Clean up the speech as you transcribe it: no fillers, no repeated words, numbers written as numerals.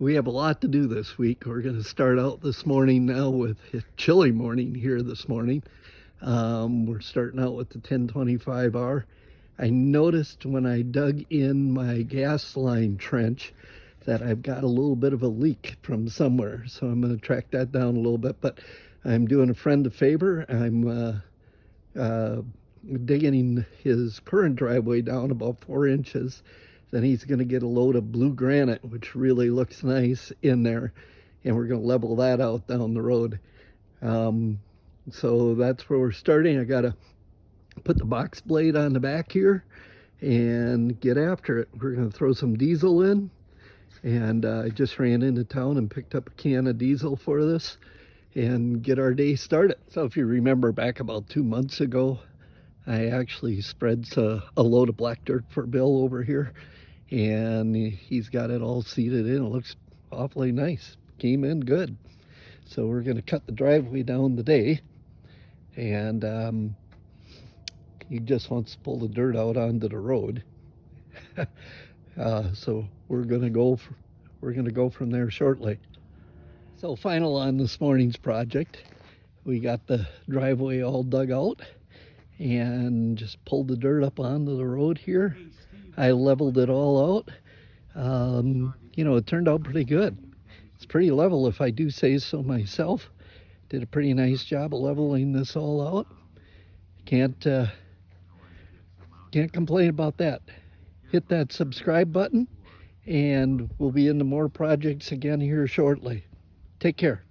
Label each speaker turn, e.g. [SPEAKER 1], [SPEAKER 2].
[SPEAKER 1] We have a lot to do this week. We're going to start out this morning now with a chilly morning here this morning. We're starting out with the 1025R. I noticed when I dug in my gas line trench that I've got a little bit of a leak from somewhere. So I'm going to track that down a little bit, but I'm doing a friend a favor. I'm digging his current driveway down about 4 inches. Then he's going to get a load of blue granite, which really looks nice in there, and we're going to level that out down the road. So that's where we're starting. I got to put the box blade on the back here and get after it. We're going to throw some diesel in, and I just ran into town and picked up a can of diesel for this and get our day started. So if you remember back about 2 months ago, I actually spread a load of black dirt for Bill over here, and he's got it all seeded in. It looks awfully nice. Came in good. So we're going to cut the driveway down today, and he just wants to pull the dirt out onto the road. So we're going to go from there shortly. So final on this morning's project, we got the driveway all dug out and just pulled the dirt up onto the road here. I leveled it all out. It turned out pretty good. It's pretty level, if I do say so myself. Did a pretty nice job of leveling this all out. Can't complain about that. Hit that subscribe button, and we'll be into more projects again here shortly. Take care.